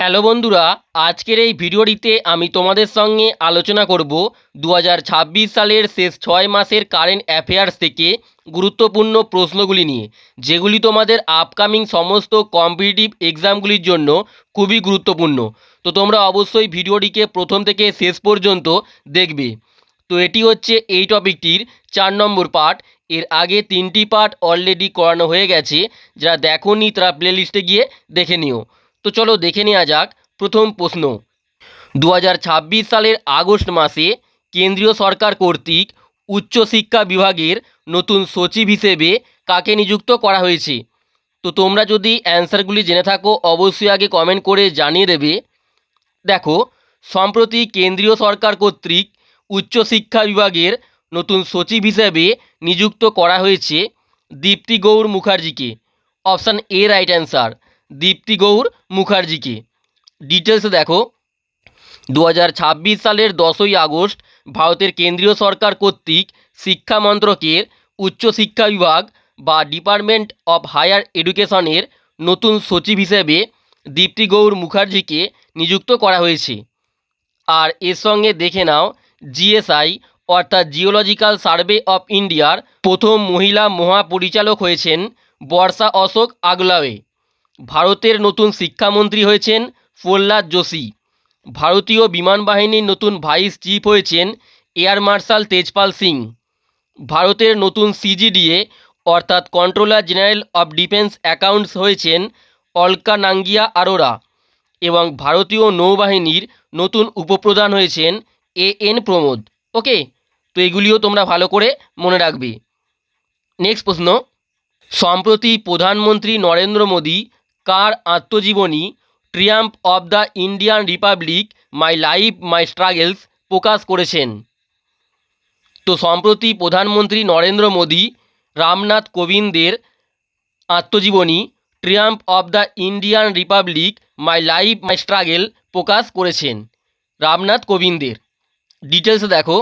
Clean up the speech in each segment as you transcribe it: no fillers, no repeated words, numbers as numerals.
Hello বন্ধুরা, আজকের এই ভিডিওটিতে আমি তোমাদের সঙ্গে আলোচনা করব 2026 সালের শেষ 6 মাসের কারেন্ট অ্যাফেয়ার্স থেকে গুরুত্বপূর্ণ প্রশ্নগুলি নিয়ে, যেগুলি তোমাদের আপকামিং সমস্ত কম্পিটিটিভ এক্সামগুলির জন্য খুবই গুরুত্বপূর্ণ। তো তোমরা অবশ্যই ভিডিওটিকে প্রথম থেকে শেষ পর্যন্ত দেখবে। তো এটি হচ্ছে এই টপিকটির 4 নম্বর পার্ট। এর আগে 3টি পার্ট অলরেডি করানো হয়ে গেছে, যারা দেখোনি তারা প্লেলিস্টে গিয়ে দেখে নিও। তো চলো দেখে নেওয়া যাক প্রথম প্রশ্ন। 2026 সালের আগস্ট মাসে কেন্দ্রীয় সরকার কর্তৃক উচ্চশিক্ষা বিভাগের নতুন সচিব হিসেবে কাকে নিযুক্ত করা হয়েছে? তো তোমরা যদি অ্যান্সারগুলি জেনে থাকো অবশ্যই আগে কমেন্ট করে জানিয়ে দেবে। দেখো, সম্প্রতি কেন্দ্রীয় সরকার কর্তৃক উচ্চশিক্ষা বিভাগের নতুন সচিব হিসেবে নিযুক্ত করা হয়েছে দীপ্তি গৌর মুখার্জিকে। Option A right answer, Deepti Gaur মুখার্জিকে। ডিটেলসে দেখো, 2026 সালের 10ই আগস্ট ভারতের কেন্দ্রীয় সরকার কর্তৃক শিক্ষা মন্ত্রকের উচ্চশিক্ষা বিভাগ বা ডিপার্টমেন্ট অফ হায়ার এডুকেশনের নতুন সচিব হিসেবে দীপ্তি গৌর মুখার্জিকে নিযুক্ত করা হয়েছে। আর এর সঙ্গে দেখে নাও, জিএসআই অর্থাৎ জিওলজিক্যাল সার্ভে অফ ইন্ডিয়ার প্রথম মহিলা মহাপরিচালক হয়েছেন বর্ষা অশোক আগলাওয়ে। ভারতের নতুন শিক্ষামন্ত্রী হয়েছেন প্রহ্লাদ যোশী। ভারতীয় বিমান বাহিনীর নতুন ভাইস চিফ হয়েছেন এয়ার মার্শাল তেজপাল সিং। ভারতের নতুন সিজিডিএ অর্থাৎ controller general of defence accounts হয়েছেন অলকা নাঙ্গিয়া আরোরা। এবং ভারতীয় নৌবাহিনীর নতুন উপপ্রধান হয়েছেন এএন প্রমোদ। ওকে, তো এগুলিও তোমরা ভালো করে মনে রাখবে। নেক্সট প্রশ্ন, সম্প্রতি প্রধানমন্ত্রী নরেন্দ্র মোদী কার আত্মজীবনী Triumph of the Indian Republic my life my struggles প্রকাশ করেছেন? তো সম্প্রতি প্রধানমন্ত্রী নরেন্দ্র মোদী রামনাথ কোবিন্দের আত্মজীবনী Triumph of the Indian Republic my life my struggle প্রকাশ করেছেন রামনাথ কোবিন্দের। ডিটেলসে দেখো,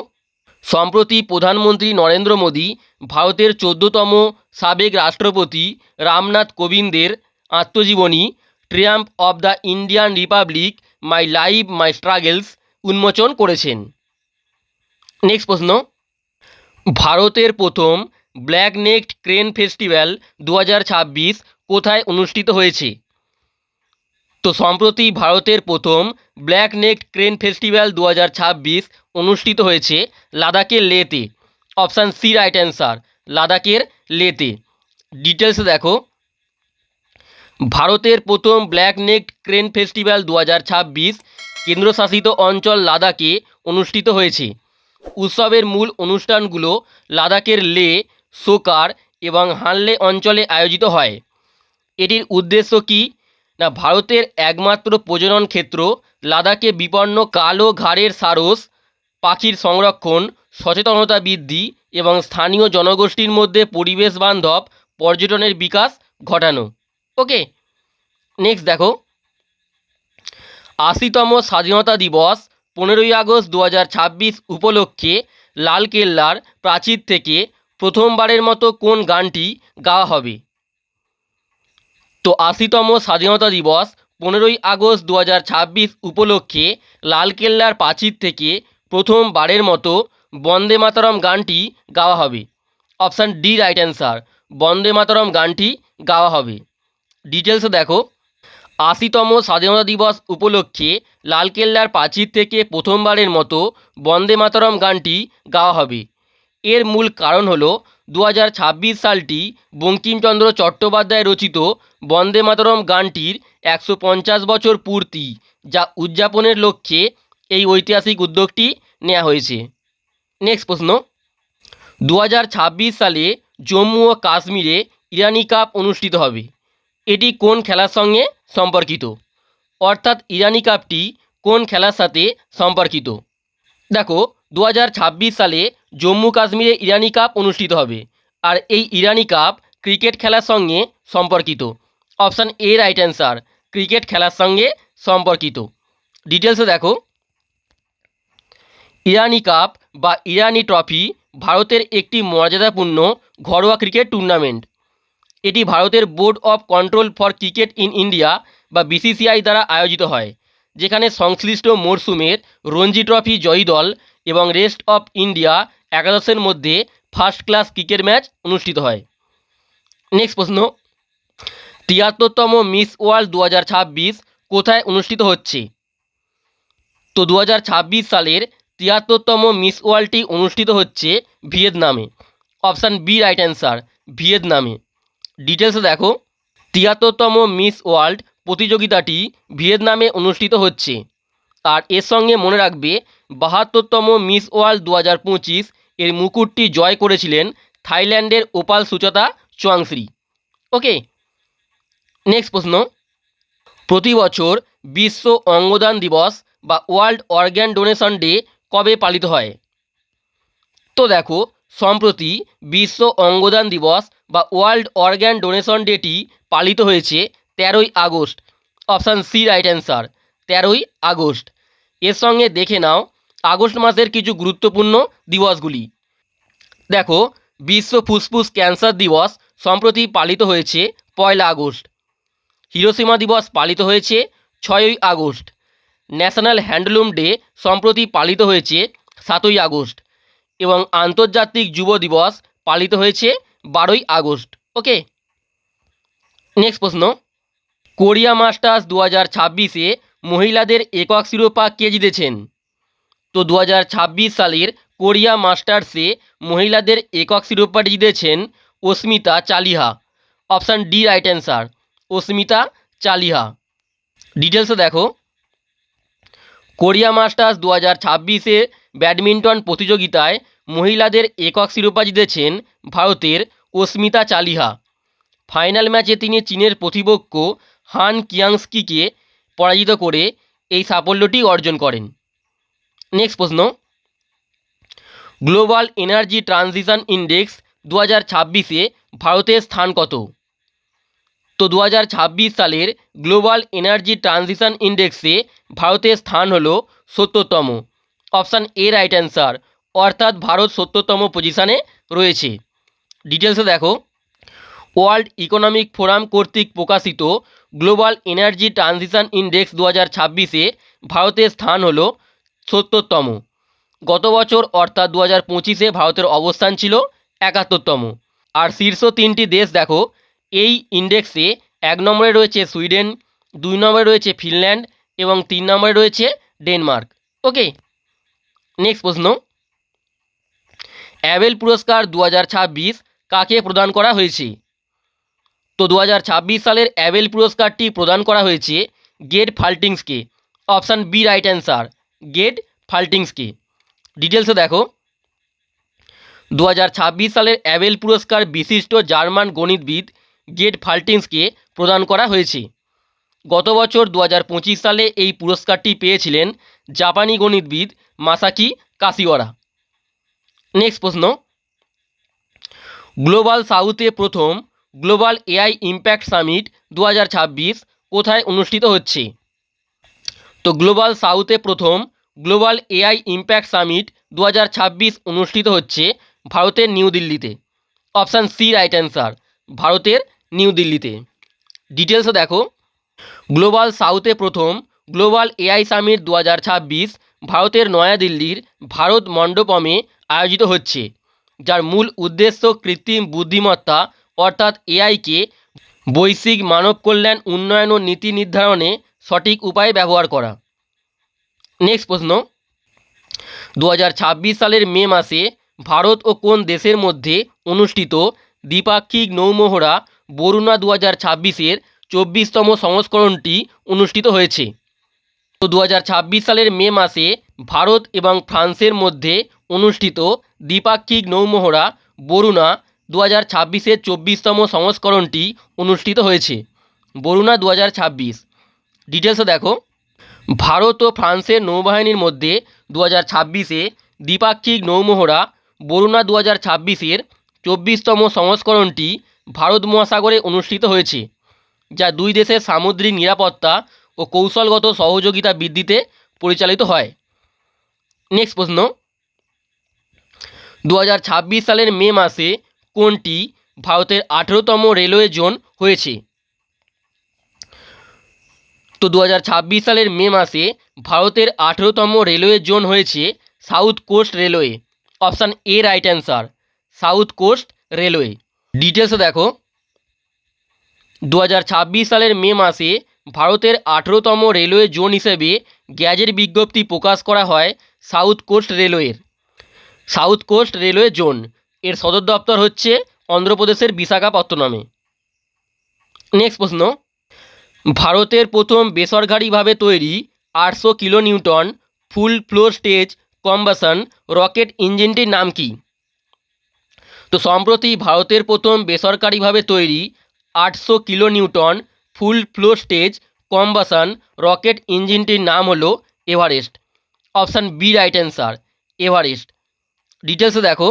সম্প্রতি প্রধানমন্ত্রী নরেন্দ্র মোদী ভারতের 14তম সাবেক রাষ্ট্রপতি রামনাথ কোবিন্দের আত্মজীবনী Triumph of the Indian Republic my life my struggles উন্মোচন করেছেন। নেক্সট প্রশ্ন, ভারতের প্রথম ব্ল্যাক নেকড ক্রেন ফেস্টিভ্যাল 2026 কোথায় অনুষ্ঠিত হয়েছে? তো সম্প্রতি ভারতের প্রথম ব্ল্যাক নেকড ক্রেন ফেস্টিভ্যাল 2026 অনুষ্ঠিত হয়েছে লাদাখের লেতে। অপশান সি রাইট অ্যান্সার, লাদাখের লেতে। ডিটেলসে দেখো, ভারতের প্রথম ব্ল্যাক নেকড ক্রেন ফেস্টিভ্যাল 2026 কেন্দ্রশাসিত অঞ্চল লাদাখে অনুষ্ঠিত হয়েছে। উৎসবের মূল অনুষ্ঠানগুলো লাদাখের লে, সোকার এবং হানলে অঞ্চলে আয়োজিত হয়। এটির উদ্দেশ্য কী না, ভারতের একমাত্র প্রজনন ক্ষেত্র লাদাখে বিপন্ন কালো ঘাড়ের সারস পাখির সংরক্ষণ, সচেতনতা বৃদ্ধি এবং স্থানীয় জনগোষ্ঠীর মধ্যে পরিবেশ বান্ধব পর্যটনের বিকাশ ঘটানো। ওকে, নেক্সট দেখো, 80তম স্বাধীনতা দিবস 15ই আগস্ট 2026 উপলক্ষে লালকেল্লার প্রাচীর থেকে প্রথমবারের মতো কোন গানটি গাওয়া হবে? তো 80তম স্বাধীনতা দিবস 15ই আগস্ট 2026 উপলক্ষে লালকেল্লার প্রাচীর থেকে প্রথমবারের মতো বন্দে মাতরম গানটি গাওয়া হবে। অপশান ডি রাইট অ্যান্সার, বন্দে মাতরম গানটি গাওয়া হবে। ডিটেলসে দেখো, 80তম স্বাধীনতা দিবস উপলক্ষে লালকেল্লার প্রাচীর থেকে প্রথমবারের মতো বন্দে মাতরম গানটি গাওয়া হবে। এর মূল কারণ হলো 2026 সালটি বঙ্কিমচন্দ্র চট্টোপাধ্যায় রচিত বন্দে মাতরম গানটির 150 বছর পূর্তি, যা উদযাপনের লক্ষ্যে এই ঐতিহাসিক উদ্যোগটি নেওয়া হয়েছে। নেক্সট প্রশ্ন, 2026 সালে জম্মু ও কাশ্মীরে ইরানি কাপ অনুষ্ঠিত হবে। এটি কোন খেলার সঙ্গে সম্পর্কিত? অর্থাৎ ইরানি কাপটি কোন খেলার সাথে সম্পর্কিত? দেখো, 2026 সালে জম্মু কাশ্মীরে ইরানি কাপ অনুষ্ঠিত হবে, আর এই ইরানি কাপ ক্রিকেট খেলার সঙ্গে সম্পর্কিত। Option A right answer, cricket খেলার সঙ্গে সম্পর্কিত। ডিটেলসে দেখো, ইরানি কাপ বা ইরানি ট্রফি ভারতের একটি মর্যাদাপূর্ণ ঘরোয়া ক্রিকেট টুর্নামেন্ট। এটি ভারতের board of control for cricket in India বা বিসিসিআই দ্বারা আয়োজিত হয়, যেখানে সংশ্লিষ্ট মরশুমের রঞ্জি ট্রফি জয়ী দল এবং রেস্ট অফ ইন্ডিয়া একাদশের মধ্যে ফার্স্ট ক্লাস ক্রিকেট ম্যাচ অনুষ্ঠিত হয়। নেক্সট প্রশ্ন, ৭৩তম মিস ওয়ার্ল্ড 2026 কোথায় অনুষ্ঠিত হচ্ছে? তো 2026 সালের ৭৩তম মিস ওয়ার্ল্ডটি অনুষ্ঠিত হচ্ছে ভিয়েতনামে। অপশান বি রাইট অ্যান্সার, ভিয়েতনামে। ডিটেলসে দেখো, ৭৩তম মিস ওয়ার্ল্ড প্রতিযোগিতাটি ভিয়েতনামে অনুষ্ঠিত হচ্ছে। আর এর সঙ্গে মনে রাখবে ৭২তম মিস ওয়ার্ল্ড 2025 এর মুকুটটি জয় করেছিলেন থাইল্যান্ডের ওপাল সুচতা চুয়াংশ্রী। ওকে, নেক্সট প্রশ্ন, প্রতি বছর বিশ্ব অঙ্গদান দিবস বা ওয়ার্ল্ড অর্গ্যান ডোনেশন ডে কবে পালিত হয়? তো দেখো, সম্প্রতি বিশ্ব অঙ্গদান দিবস বা ওয়ার্ল্ড অর্গ্যান ডোনেশন ডেটি পালিত হয়েছে 13ই August. Option C right answer, 13ই আগস্ট। এর সঙ্গে দেখে নাও আগস্ট মাসের কিছু গুরুত্বপূর্ণ দিবসগুলি। দেখো, বিশ্ব ফুসফুস ক্যান্সার দিবস সম্প্রতি পালিত হয়েছে 1 আগস্ট। হিরোশিমা দিবস পালিত হয়েছে 6ই আগস্ট। ন্যাশনাল হ্যান্ডলুম ডে সম্প্রতি পালিত হয়েছে 7ই আগস্ট এবং আন্তর্জাতিক যুব দিবস পালিত হয়েছে 12ই আগস্ট। ওকে, নেক্সট প্রশ্ন, কোরিয়া মাস্টার্স 2026-এ মহিলাদের একক শিরোপা কে জিতেছেন? তো 2026 সালের কোরিয়া মাস্টার্সে মহিলাদের একক শিরোপাটি জিতেছেন অস্মিতা Chaliha. Option D right answer, অস্মিতা চালিহা। ডিটেলসে দেখো, কোরিয়া মাস্টার্স 2026-এ ব্যাডমিন্টন প্রতিযোগিতায় মহিলাদের একক শিরোপা জিতেছেন ভারতের অস্মিতা চালিহা। ফাইনাল ম্যাচে তিনি চীনের প্রতিপক্ষ হান কিয়াংস্কিকে পরাজিত করে এই সাফল্যটি অর্জন করেন। নেক্সট প্রশ্ন, গ্লোবাল এনার্জি ট্রানজিশন ইন্ডেক্স 2026-এ ভারতের স্থান কত? তো 2026 সালের গ্লোবাল এনার্জি ট্রানজিশন ইন্ডেক্সে ভারতের স্থান হলো 70তম। অপশান এ রাইট অ্যান্সার, অর্থাৎ ভারত 70তম পজিশানে রয়েছে। ডিটেলসে দেখো, ওয়ার্ল্ড ইকোনমিক ফোরাম কর্তৃক প্রকাশিত গ্লোবাল এনার্জি ট্রানজিশন ইন্ডেক্স 2026-এ ভারতের স্থান হলো 70তম। গত বছর অর্থাৎ 2025-এ ভারতের অবস্থান ছিল 71তম। আর শীর্ষ 3টি দেশ দেখো, এই ইন্ডেক্সে 1 নম্বরে রয়েছে সুইডেন, 2 নম্বরে রয়েছে ফিনল্যান্ড এবং 3 নম্বরে রয়েছে ডেনমার্ক। ওকে, নেক্সট প্রশ্ন, অ্যাবেল পুরস্কার 2026 কাকে প্রদান করা হয়েছে? তো 2026 সালের অ্যাবেল পুরস্কারটি প্রদান করা হয়েছে গেড ফাল্টিংসকে। অপশান বি রাইট অ্যান্সার, গেড ফাল্টিংসকে। ডিটেলসে দেখো, 2026 সালের অ্যাবেল পুরস্কার বিশিষ্ট জার্মান গণিতবিদ গেড ফাল্টিংসকে প্রদান করা হয়েছে। গত বছর 2025 সালে এই পুরস্কারটি পেয়েছিলেন জাপানি গণিতবিদ মাসাকি কাশিওয়ারা। নেক্সট প্রশ্ন, গ্লোবাল সাউথে প্রথম গ্লোবাল এআই ইম্প্যাক্ট সামিট 2026 কোথায় অনুষ্ঠিত হচ্ছে? তো গ্লোবাল সাউথে প্রথম গ্লোবাল এআই ইম্প্যাক্ট সামিট 2026 অনুষ্ঠিত হচ্ছে ভারতের নিউ দিল্লিতে। অপশান সি রাইট অ্যান্সার, ভারতের নিউ দিল্লিতে। ডিটেলসে দেখো, গ্লোবাল সাউথে প্রথম গ্লোবাল এআই সামিট 2026 ভারতের নয়াদিল্লির ভারত মণ্ডপমে আয়োজিত হচ্ছে, যার মূল উদ্দেশ্য কৃত্রিম বুদ্ধিমত্তা অর্থাৎ এআইকে বৈশ্বিক মানব কল্যাণ উন্নয়ন ও নীতি নির্ধারণে সঠিক উপায়ে ব্যবহার করা। নেক্সট প্রশ্ন, 2026 সালের মে মাসে ভারত ও কোন দেশের মধ্যে অনুষ্ঠিত দ্বিপাক্ষিক নৌমহড়া বরুণা 2026-এর 24তম সংস্করণটি অনুষ্ঠিত হয়েছে? তো 2026 সালের মে মাসে ভারত এবং ফ্রান্সের মধ্যে অনুষ্ঠিত দ্বিপাক্ষিক নৌমহড়া বরুণা 2026-এর 24তম সংস্করণটি অনুষ্ঠিত হয়েছে। বরুণা 2026। ডিটেলসে দেখো, ভারত ও ফ্রান্সের নৌবাহিনীর মধ্যে 2026-এ দ্বিপাক্ষিক নৌমহড়া বরুণা 2026-এর 24তম সংস্করণটি ভারত মহাসাগরে অনুষ্ঠিত হয়েছে, যা দুই দেশের সামুদ্রিক নিরাপত্তা ও কৌশলগত সহযোগিতা বৃদ্ধিতে পরিচালিত হয়। নেক্সট প্রশ্ন, 2026 সালের মে মাসে কোনটি ভারতের 18তম রেলওয়ে জোন হয়েছে? তো 2026 সালের মে মাসে ভারতের 18তম রেলওয়ে জোন হয়েছে South Coast Railway. Option A right answer, South Coast Railway. ডিটেলসে দেখো, 2026 সালের মে মাসে ভারতের 18তম রেলওয়ে জোন হিসেবে গ্যাজেট বিজ্ঞপ্তি প্রকাশ করা হয় সাউথ কোস্ট রেলওয়ের। সাউথ কোস্ট রেলওয়ে জোন এর সদর দপ্তর হচ্ছে অন্ধ্রপ্রদেশের বিশাখাপত্তনমে। নেক্সট প্রশ্ন, ভারতের প্রথম বেসরকারিভাবে তৈরি 800 kilonewton full flow stage combustion rocket ইঞ্জিনটির নাম কি? তো সম্প্রতি ভারতের প্রথম বেসরকারিভাবে তৈরি 800 kilonewton full flow stage combustion rocket ইঞ্জিনটির নাম হলো Everest. Option B right answer, Everest. ডিটেলসে দেখো,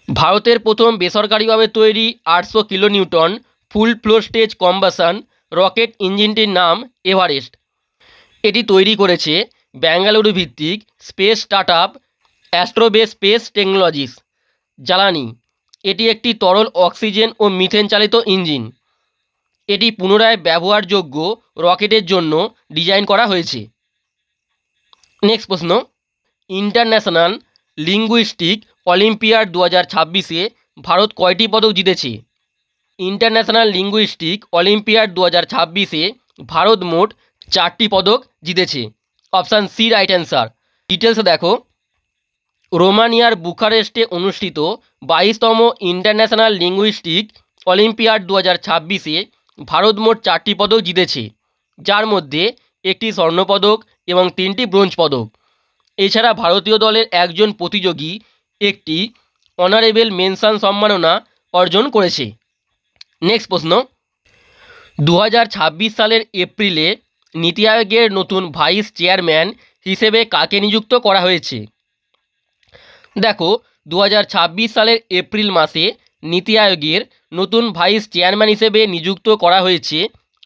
ভারতের প্রথম বেসরকারিভাবে তৈরি 800 kilonewton full flow stage combustion rocket ইঞ্জিনটির নাম এভারেস্ট। এটি তৈরি করেছে বেঙ্গালুরু ভিত্তিক space startup Astrobase Space Technologies. জ্বালানি, এটি একটি তরল অক্সিজেন ও মিথেন চালিত ইঞ্জিন। এটি পুনরায় ব্যবহারযোগ্য রকেটের জন্য ডিজাইন করা হয়েছে। নেক্সট প্রশ্ন, ইন্টারন্যাশনাল লিঙ্গুইস্টিক অলিম্পিয়াড 2026-এ ভারত কয়টি পদক জিতেছে? ইন্টারন্যাশনাল লিঙ্গুইস্টিক অলিম্পিয়াড 2026-এ ভারত মোট 4টি পদক জিতেছে। Option C right answer. ডিটেলসে দেখো, রোমানিয়ার বুখারেস্টে অনুষ্ঠিত 22তম ইন্টারন্যাশনাল লিঙ্গুইস্টিক অলিম্পিয়াড 2026-এ ভারত মোট 4টি পদক জিতেছে, যার মধ্যে একটি স্বর্ণপদক এবং 3টি ব্রোঞ্জ পদক। এছাড়া ভারতীয় দলের একজন প্রতিযোগী একটি অনারেবল মেনশন সম্মাননা অর্জন করেছে। নেক্সট প্রশ্ন, 2026 সালের এপ্রিলে নীতি আয়োগের নতুন ভাইস চেয়ারম্যান হিসেবে কাকে নিযুক্ত করা হয়েছে? দেখো, 2026 সালের এপ্রিল মাসে নীতি আয়োগের নতুন ভাইস চেয়ারম্যান হিসেবে নিযুক্ত করা হয়েছে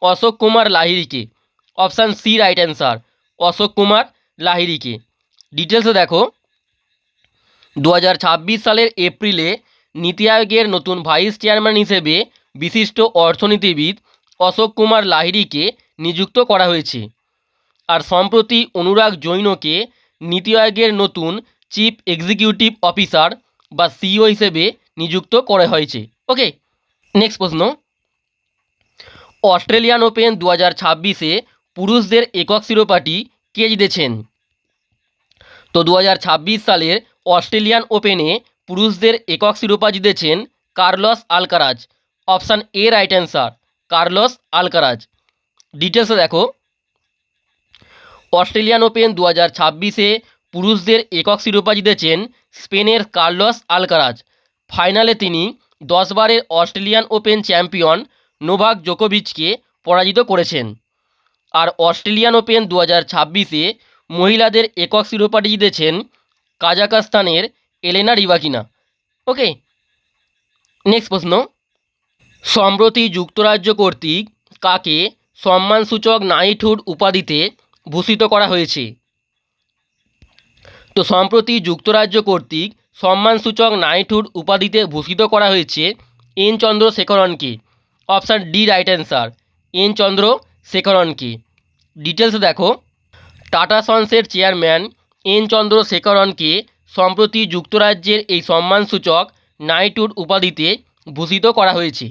অশোক কুমার লাহিড়িকে। Option C right answer, Ashok Kumar লাহিড়িকে। ডিটেলসে দেখো, 2026 সালের এপ্রিলে নীতি আয়োগের নতুন ভাইস চেয়ারম্যান হিসেবে বিশিষ্ট অর্থনীতিবিদ অশোক কুমার লাহিড়িকে নিযুক্ত করা হয়েছে। আর সম্প্রতি অনুরাগ জৈনকে নীতি আয়োগের নতুন চিফ এক্সিকিউটিভ অফিসার বা সিইও হিসেবে নিযুক্ত করা হয়েছে। ওকে, নেক্সট প্রশ্ন, অস্ট্রেলিয়ান ওপেন 2026-এ পুরুষদের একক শিরোপাটি কে জিতেছেন? তো 2026 সালের অস্ট্রেলিয়ান ওপেনে পুরুষদের একক শিরোপা জিতেছেন Carlos Alcaraz. Option A right answer, Carlos Alcaraz. ডিটেলসে দেখো, অস্ট্রেলিয়ান ওপেন 2026-এ পুরুষদের একক শিরোপা জিতেছেন স্পেনের কার্লোস আলকারাজ। ফাইনালে তিনি 10 বারের অস্ট্রেলিয়ান ওপেন চ্যাম্পিয়ন নোভাক জোকোভিচকে পরাজিত করেছেন। আর অস্ট্রেলিয়ান ওপেন 2026-এ মহিলাদের একক শিরোপাটি জিতেছেন কাজাখস্তানের এলেনা রিবাকিনা। ওকে, নেক্সট প্রশ্ন, সম্প্রতি যুক্তরাজ্য কর্তৃক কাকে সম্মানসূচক নাইটহুড উপাধিতে ভূষিত করা হয়েছে? তো সম্প্রতি যুক্তরাজ্য কর্তৃক সম্মানসূচক নাইটহুড উপাধিতে ভূষিত করা হয়েছে এন চন্দ্রশেখরনকে। Option D right answer, N চন্দ্রশেখরনকে। ডিটেলসে দেখো, টাটা সন্সের চেয়ারম্যান এন চন্দ্রশেখরনকে সম্প্রতি যুক্তরাজ্যের এই সম্মানসূচক নাইটহুড উপাধিতে ভূষিত করা হয়েছে।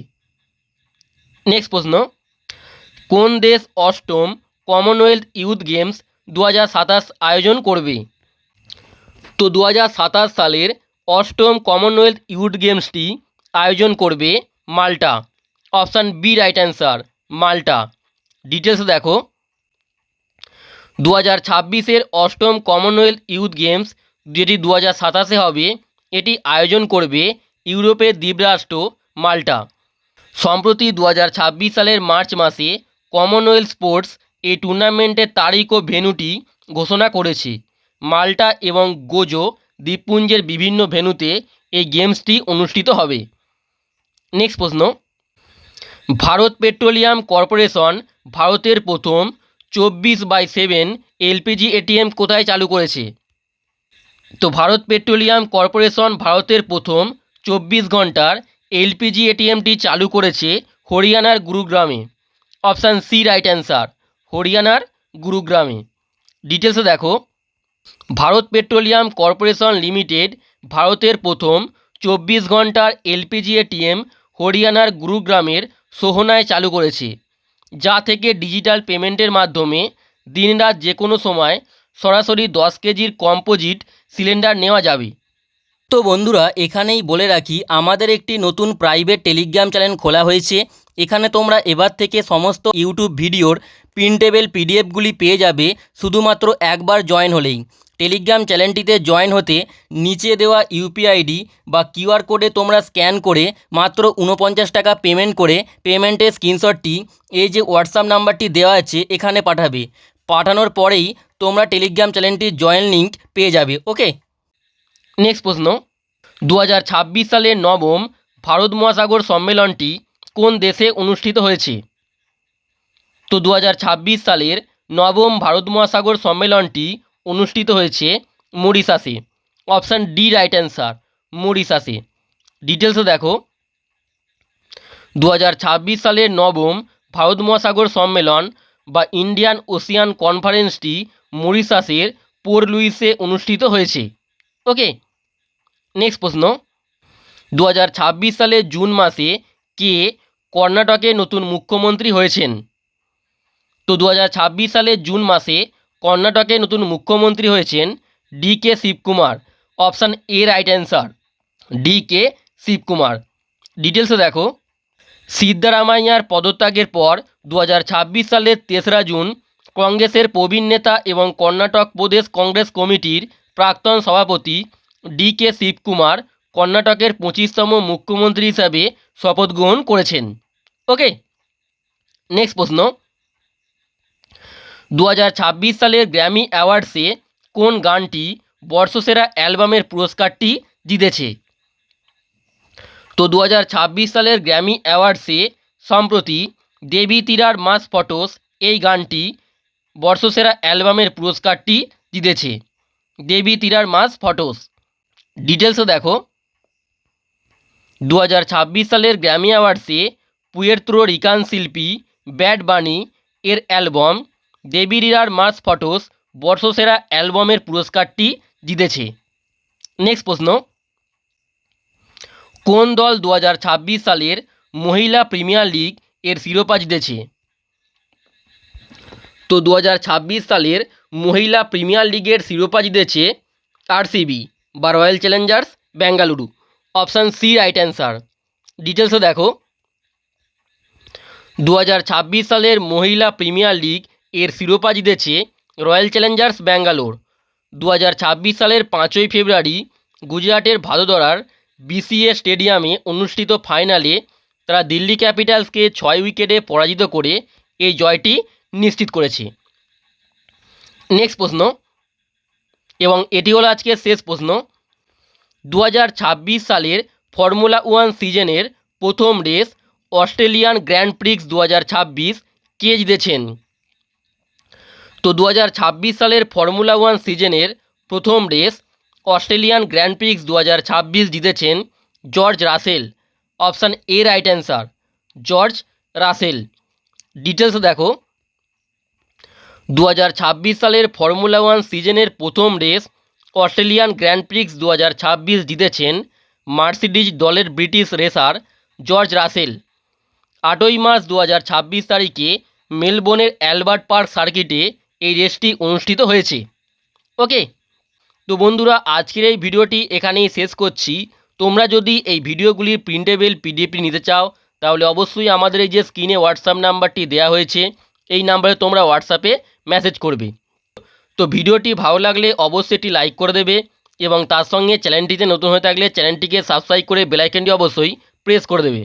নেক্সট প্রশ্ন, কোন দেশ 8ম কমনওয়েলথ ইউথ গেমস 2027 আয়োজন করবে? তো 2027 সালের 8ম কমনওয়েলথ ইউথ গেমসটি আয়োজন করবে মাল্টা। অপশান বি রাইট অ্যান্সার, মাল্টা। ডিটেলস দেখো, 2026-এর 8ম কমনওয়েলথ ইউথ গেমস যেটি 2027-এ হবে, এটি আয়োজন করবে ইউরোপের দ্বীপরাষ্ট্র মাল্টা। সম্প্রতি 2026 সালের মার্চ মাসে কমনওয়েলথ স্পোর্টস এই টুর্নামেন্টের তারিখ ও ভেন্যুটি ঘোষণা করেছে। মাল্টা এবং গোজো দ্বীপপুঞ্জের বিভিন্ন ভেন্যুতে এই গেমসটি অনুষ্ঠিত হবে। নেক্সট প্রশ্ন, ভারত পেট্রোলিয়াম কর্পোরেশন ভারতের প্রথম 24/7 এলপিজি এটিএম কোথায় চালু করেছে? তো ভারত পেট্রোলিয়াম কর্পোরেশন ভারতের প্রথম 24 ঘন্টার এলপিজি এটিএমটি চালু করেছে হরিয়ানার গুরুগ্রামে। অপশান সি রাইট অ্যান্সার, হরিয়ানার গুরুগ্রামে। ডিটেলসে দেখো, ভারত পেট্রোলিয়াম কর্পোরেশন লিমিটেড ভারতের প্রথম 24 ঘন্টার এলপিজি এটিএম হরিয়ানার গুরুগ্রামের সোহনায় চালু করেছে, যা থেকে ডিজিটাল পেমেন্টের মাধ্যমে দিনরাত যে কোনো সময় সরাসরি 10 কেজির কম্পোজিট সিলিন্ডার নেওয়া যাবে। তো বন্ধুরা, এখানেই বলে রাখি, আমাদের একটি নতুন প্রাইভেট টেলিগ্রাম চ্যানেল খোলা হয়েছে। এখানে তোমরা এবার থেকে সমস্ত ইউটিউব ভিডিওর প্রিন্টেবল পিডিএফগুলি পেয়ে যাবে শুধুমাত্র একবার জয়েন হলেই। টেলিগ্রাম চ্যানেলটিতে জয়েন হতে নিচে দেওয়া ইউপিআই আইডি বা কিউআর কোডে তোমরা স্ক্যান করে মাত্র 49 টাকা পেমেন্ট করে পেমেন্টের স্ক্রিনশটটি এই যে হোয়াটসঅ্যাপ নাম্বারটি দেওয়া আছে এখানে পাঠাবে। পাঠানোর পরেই তোমরা টেলিগ্রাম চ্যানেলটির জয়েন লিঙ্ক পেয়ে যাবে। ওকে, নেক্সট প্রশ্ন, 2026 সালের নবম ভারত মহাসাগর সম্মেলনটি কোন দেশে অনুষ্ঠিত হয়েছে? তো 2026 সালের নবম ভারত মহাসাগর সম্মেলনটি অনুষ্ঠিত হয়েছে মরিশাসে। অপশান ডি রাইট অ্যান্সার, মরিশাসে। ডিটেলসে দেখো, 2026 সালের নবম ভারত মহাসাগর সম্মেলন বা ইন্ডিয়ান ওশিয়ান কনফারেন্সটি মরিশাসের পোর্ট লুইসে অনুষ্ঠিত হয়েছে। ওকে, নেক্সট প্রশ্ন, 2026 সালের জুন মাসে কে কর্ণাটকের নতুন মুখ্যমন্ত্রী হয়েছেন? তো 2026 সালের জুন মাসে কর্ণাটকের নতুন মুখ্যমন্ত্রী হয়েছেন DK. Shivakumar. Option A right answer, DK. Shivakumar. ডিটেলসে দেখো, সিদ্ধারামাইয়ার পদত্যাগের পর 2026 সালের 3রা জুন কংগ্রেসের প্রবীণ নেতা এবং কর্ণাটক প্রদেশ কংগ্রেস কমিটির প্রাক্তন সভাপতি ডি.কে. শিবকুমার কর্ণাটকের 25তম মুখ্যমন্ত্রী হিসাবে শপথ গ্রহণ করেছেন। ওকে, নেক্সট প্রশ্ন, 2026 সালের গ্র্যামি অ্যাওয়ার্ডসে কোন গানটি বর্ষসেরা অ্যালবামের পুরস্কারটি জিতেছে? তো 2026 সালের গ্র্যামি অ্যাওয়ার্ডসে সম্প্রতি দেবী তিরার মাস ফটোস এই গানটি বর্ষসেরা অ্যালবামের পুরস্কারটি জিতেছে। দেবী তিরার মাস ফটোস। ডিটেলসও দেখো, 2026 সালের গ্র্যামি অ্যাওয়ার্ডসে পুয়ের্তো রিকান শিল্পী ব্যাড বানি এর অ্যালবাম দেবী তিরার মাস ফটোস বর্ষসেরা অ্যালবামের পুরস্কারটি জিতেছে। নেক্সট প্রশ্ন, কোন দল 2026 সালের মহিলা প্রিমিয়ার লিগ এর শিরোপা জিতেছে? তো 2026 সালের মহিলা প্রিমিয়ার লিগের শিরোপা জিতেছে আরসিবি বা Royal Challengers Bengaluru. Option C right answer. ডিটেলসে দেখো, 2026 সালের মহিলা প্রিমিয়ার লিগ এর শিরোপা জিতেছে রয়্যাল চ্যালেঞ্জার্স ব্যাঙ্গালোর। 2026 সালের 5ই ফেব্রুয়ারি গুজরাটের ভাদোদরার বিসিএ স্টেডিয়ামে অনুষ্ঠিত ফাইনালে তারা দিল্লি ক্যাপিটালসকে 6 উইকেটে পরাজিত করে এই জয়টি নিশ্চিত করেছে। নেক্সট প্রশ্ন, এবং এটি হলো আজকের শেষ প্রশ্ন, 2026 সালের ফর্মুলা 1 সিজনের প্রথম রেস অস্ট্রেলিয়ান গ্র্যান্ড প্রিক্স 2026 কে জিতেছেন? তো 2026 সালের ফর্মুলা 1 সিজনের প্রথম রেস অস্ট্রেলিয়ান গ্র্যান্ড প্রিক্স 2026 জিতেছেন George Russell. Option A right answer, George Russell. Details দেখো, 2026 সালের ফর্মুলা 1 সিজনের প্রথম রেস অস্ট্রেলিয়ান গ্র্যান্ড প্রিক্স 2026 জিতেছেন মার্সিডিজ দলের ব্রিটিশ রেসার জর্জ রাসেল। 8ই মার্চ 2026 তারিখে মেলবোর্নের অ্যালবার্ট পার্ক সার্কিটে এই রেসটি অনুষ্ঠিত হয়েছে। ওকে, তো বন্ধুরা, আজকের এই ভিডিওটি এখানেই শেষ করছি। তোমরা যদি এই ভিডিওগুলির প্রিন্টেবল পিডিএফটি নিতে চাও তাহলে অবশ্যই আমাদের এই যে স্ক্রিনে হোয়াটসঅ্যাপ নাম্বারটি দেওয়া হয়েছে এই নাম্বারে তোমরা হোয়াটসঅ্যাপে মেসেজ করবে। তো ভিডিওটি ভালো লাগলে অবশ্যই একটি লাইক করে দেবে এবং তার সঙ্গে চ্যানেলটিতে নতুন হয়ে থাকলে চ্যানেলটিকে সাবস্ক্রাইব করে বেল আইকনটি অবশ্যই প্রেস করে দেবে।